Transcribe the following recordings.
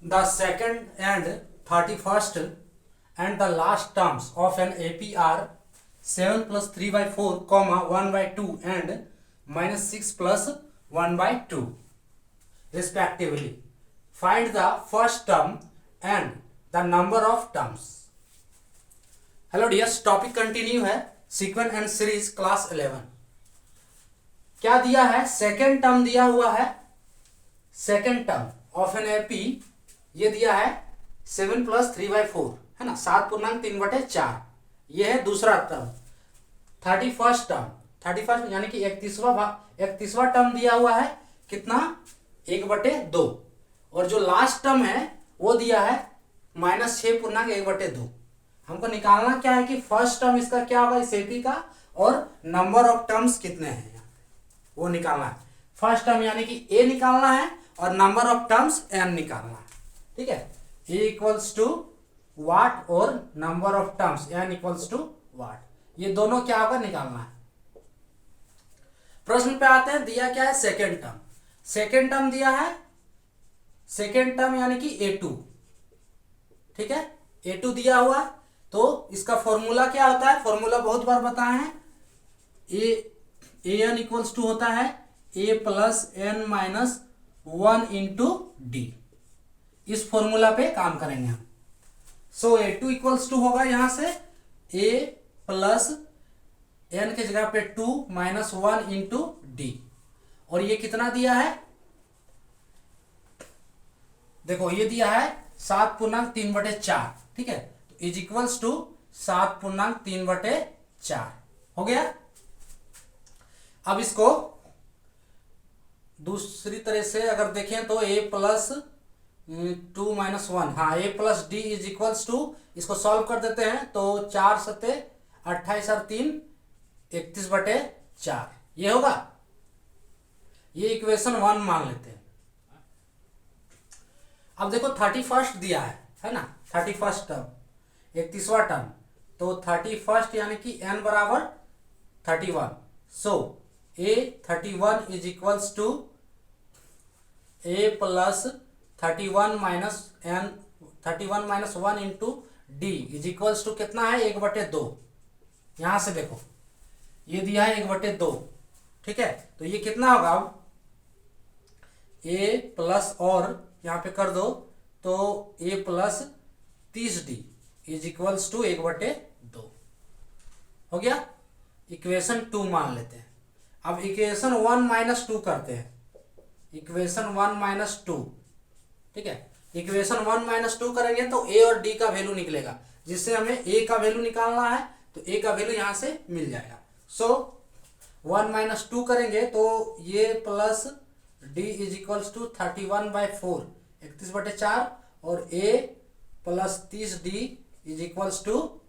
The second and 31st and the last terms of an AP are 7 plus 3 by 4, comma 1 by 2 and minus 6 plus 1 by 2 respectively. Find the first term and the number of terms. Hello dears, topic continue है sequence and series class 11. क्या दिया है? Second term दिया हुआ है. Second term of an AP ये दिया है 7 प्लस 3 बाई 4 है ना, 7.3/4. ये है दूसरा टर्म. 31st टर्म, 31st यानी कि 31वां टर्म दिया हुआ है कितना? 1/2. और जो लास्ट टर्म है वो दिया है -6.1/2. हमको निकालना क्या है कि फर्स्ट टर्म इसका क्या होगा इस एपी का, और नंबर ऑफ टर्म्स कितने हैं वो निकालना है. फर्स्ट टर्म यानी कि ए निकालना है और नंबर ऑफ टर्म्स एन निकालना है. ठीक है, ए इक्वल्स टू वाट और number of terms n equals to what. ये दोनों क्या होगा निकालना है. प्रश्न पे आते हैं. दिया क्या है? Second term. सेकेंड टर्म दिया है, सेकेंड टर्म यानी कि A2. ठीक है, A2 दिया हुआ. तो इसका फॉर्मूला क्या होता है? फॉर्मूला बहुत बार बताए हैं. एन इक्वल्स टू होता है a plus n minus 1 into d. इस फॉर्मूला पे काम करेंगे हम. सो A2 इक्वल्स टू होगा यहां से ए प्लस एन के जगह पे 2 माइनस 1 इंटू डी. और ये कितना दिया है? देखो ये दिया है 7.3/4. ठीक है, तो इज इक्वल्स टू 7.3/4 हो गया. अब इसको दूसरी तरह से अगर देखें तो a प्लस 2 माइनस 1, हाँ a plus d is equals to, इसको सॉल्व कर देते हैं तो 4 सत्ते 28 और 3 31/4 ये होगा. ये इक्वेशन 1 मान लेते हैं. अब देखो 31st दिया है ना, 31st टर्म 31वां टर्म. तो 31st यानी कि n बराबर 31. So a 31 is equals to a plus 31 minus n 31 minus 1 into d is equals to कितना है? 1/2. यहां से देखो ये दिया है 1/2. ठीक है, तो ये कितना होगा? अब a प्लस और यहां पे कर दो तो a plus 30d is equals to 1/2 हो गया. इक्वेशन 2 मान लेते हैं. अब इक्वेशन 1 माइनस 2 करते हैं. Equation 1 minus 2. ठीक है, इक्वेशन 1 माइनस 2 करेंगे तो a और d का वैल्यू निकलेगा, जिससे हमें a का वैल्यू निकालना है. तो a का वैल्यू यहां से मिल जाएगा. सो 1 माइनस 2 करेंगे तो ये plus d is equals to 31/4 31/4 और a plus 30d is equals to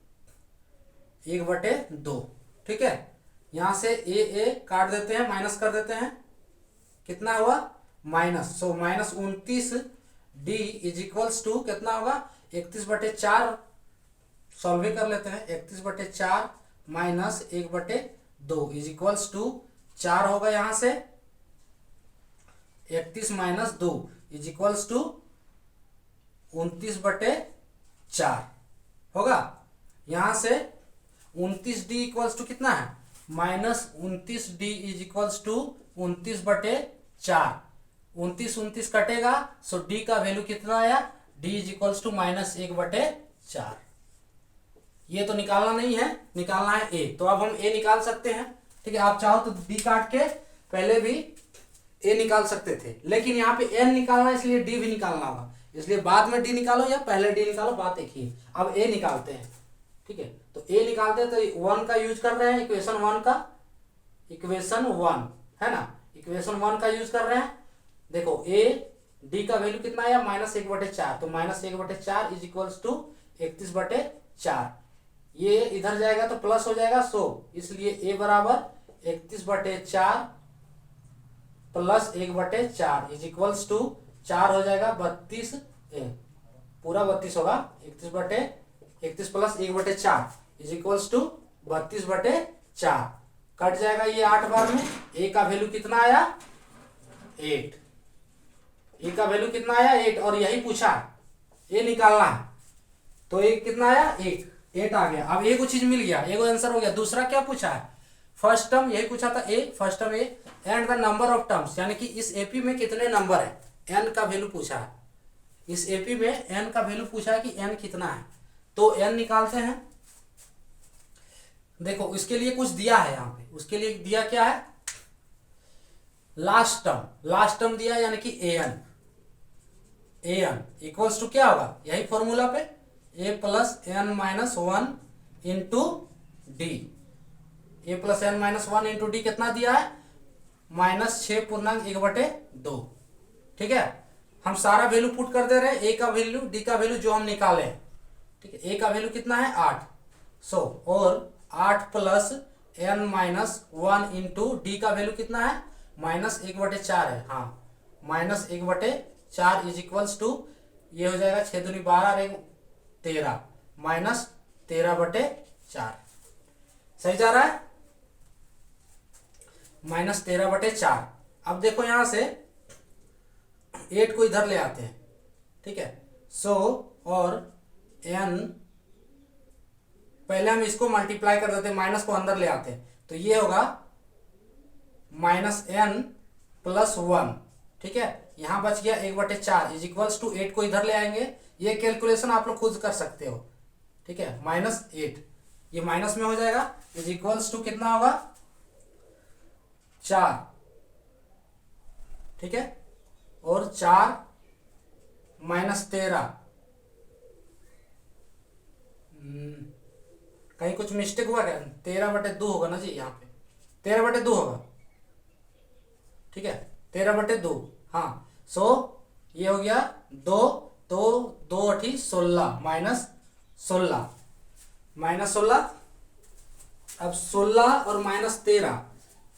1/2. ठीक है, यहां से a काट देते हैं, माइनस कर देते हैं. कितना हुआ? Minus. So minus 29d is equals to कितना होगा? 31/4. सॉल्व कर लेते हैं. 31/4 माइनस 1/2 इज इक्वल्स टू 4 होगा. यहां से 31 माइनस 2 इज इक्वल्स टू 29/4 होगा. यहां से 29d इक्वल्स टू कितना है? Minus 29d is equals to 29/4. 29 कटेगा, सो d का वैल्यू कितना आया? d is equals to minus 1/4. ये तो निकालना नहीं है, निकालना है a. तो अब हम a निकाल सकते हैं. ठीक है, आप चाहो तो d काट के पहले भी a निकाल सकते थे, लेकिन यहाँ पे n निकालना है इसलिए d भी निकालना होगा. इसलिए बाद में d निकालो या पहले d निकालो, बात एक ही. अब a निकालते हैं. ठीक है, तो a निकालते हैं तो 1 का यूज कर रहे हैं. इक्वेशन 1 का, इक्वेशन 1 है ना, इक्वेशन 1 का यूज कर रहे हैं. देखो a d का वैल्यू कितना आया? माइनस 1/4. तो माइनस 1/4 इज इक्वल्स टू 31/4. ये इधर जाएगा तो प्लस हो जाएगा. सो इसलिए a बराबर 31/4 प्लस 1/4 इज इक्वल्स टू 4 हो जाएगा 32. पूरा 32 होगा. 31 plus 1/4 is equals to 32/4. Cut जाएगा ये 8 बार में. a का वैल्यू कितना आया? 8. ए का वैल्यू कितना आया 8 और यही पूछा है, ए निकालना है। तो ए कितना आया 8 आ गया। अब ए को चीज मिल गया, ए को आंसर हो गया। दूसरा क्या पूछा है, फर्स्ट टर्म यही पूछा था a, first term a and the number of terms, यानी कि इस एपी में कितने नंबर है, एन का वैल्यू पूछा है। इस एपी में एन का वैल्यू पूछा है कि एन कितना है, तो एन निकालते हैं। देखो उसके लिए कुछ दिया है यहाँ पे, उसके लिए दिया क्या है, लास्ट टर्म दिया यानी कि एन इक्वल्स टू क्या होगा, यही फॉर्मूला पे a plus n minus one into d. A plus n minus one into d कितना दिया है, -6.1/2। ठीक है, हम सारा वैल्यू पुट कर दे रहे हैं, ए का वैल्यू डी का वैल्यू जो हम निकाले हैं। ठीक है, ए का वैल्यू कितना है 8 और 8 plus n minus one into d का वैल्यू कितना है -1/4 है। हाँ, -1/4 इज इक्वल्स टू ये हो जाएगा 6 दूनी 12 और 1 13 -13/4। सही जा रहा है, -13/4। अब देखो यहां से 8 को इधर ले आते हैं। ठीक है, और n पहले हम इसको मल्टीप्लाई कर देते हैं, माइनस को अंदर ले आते हैं, तो ये होगा -n + 1। ठीक है, यहां बच गया 1/4 इज इक्वल्स टू 8 को इधर ले आएंगे। ये कैलकुलेशन आप लोग खुद कर सकते हो। ठीक है, -8 ये माइनस में हो जाएगा इज इक्वल्स टू कितना होगा 4। ठीक है, और 4 -13, कहीं कुछ मिस्टेक हुआ क्या, 13/2 होगा ना जी, यहाँ पे 13/2 होगा। ठीक है, 13/2। हाँ, ये हो गया 2 तो 2 8 16 -16। अब 16 और -13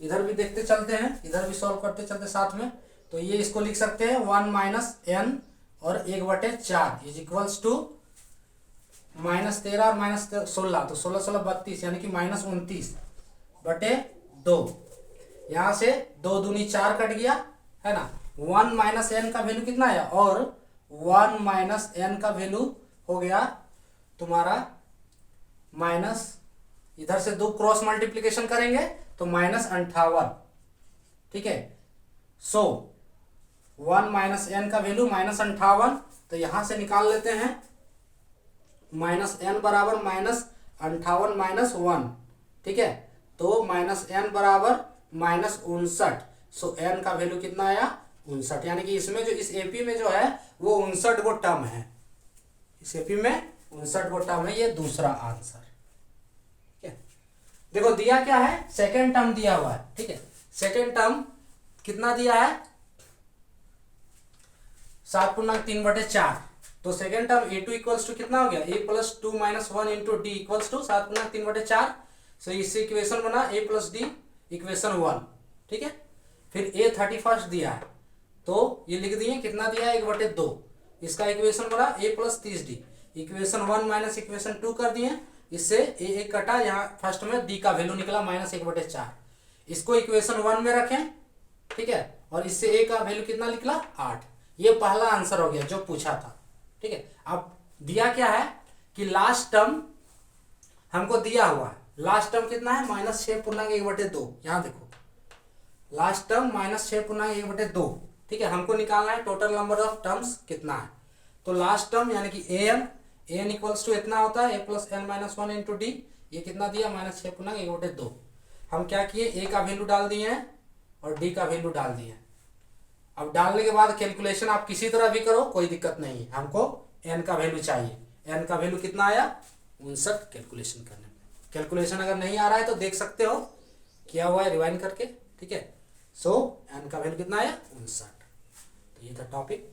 इधर भी देखते चलते हैं, इधर भी सॉल्व करते चलते साथ में। तो ये इसको लिख सकते हैं 1 - n और 1/4 इज इक्वल्स टू -13 और -16, तो 16 16 32 यानी कि -29/2। यहाँ से 2 दूनी 4 कट गया है ना। 1 - n का वैल्यू कितना है, और 1 - n का वैल्यू हो गया तुम्हारा माइनस, इधर से 2 क्रॉस मल्टीप्लीकेशन करेंगे तो -58। ठीक है, 1 - n का वैल्यू -58, तो यहां से निकाल लेते हैं -n बराबर -58 - 1। ठीक है, तो -n बराबर -59। n का वैल्यू कितना आया 59, यानी कि इसमें जो इस एपी में जो है वो 59 गो टर्म है, इस एपी में 59 गो टर्म है। ये दूसरा आंसर। ठीक है, देखो दिया क्या है, सेकेंड टर्म दिया हुआ है। ठीक है, सेकेंड टर्म कितना दिया है 7.3/4। तो second term a2 equals to कितना हो गया, a + 2 - 1 into D equals to 7.3/4। सो इससे इक्वेशन बना a + d इक्वेशन 1। ठीक है, फिर a 31 दिया है, तो ये लिख दिए कितना दिया है 1/2। इसका इक्वेशन बना a + 30d equation 1 minus equation 2 कर दिए। इससे a एक कटा, यहाँ फर्स्ट में d का वैल्यू निकला -1/4। इसको इक्वेशन 1 में रखें। ठीक है, और इससे a का वैल्यू कितना निकला 8। ये पहला आंसर हो गया जो पूछा था। ठीक है, अब दिया क्या है कि लास्ट टर्म हमको दिया हुआ है, लास्ट टर्म कितना है -6.1/2। यहां देखो लास्ट टर्म -6.1/2। ठीक है, हमको निकालना है टोटल नंबर ऑफ टर्म्स कितना है। तो लास्ट टर्म यानी कि an इक्वल्स टू इतना होता है a + n - 1 इंटू डी। ये कितना दिया -6.1/2। हम क्या किए, a का वैल्यू डाल दिए हैं और d का वैल्यू डाल दिए हैं। अब डालने के बाद कैलकुलेशन आप किसी तरह भी करो, कोई दिक्कत नहीं है। हमको n का वैल्यू चाहिए, n का वैल्यू कितना आया 59 कैलकुलेशन करने में। कैलकुलेशन अगर नहीं आ रहा है तो देख सकते हो किया हुआ है रिवाइंड करके। ठीक है, n का वैल्यू कितना आया 59। तो ये था टॉपिक।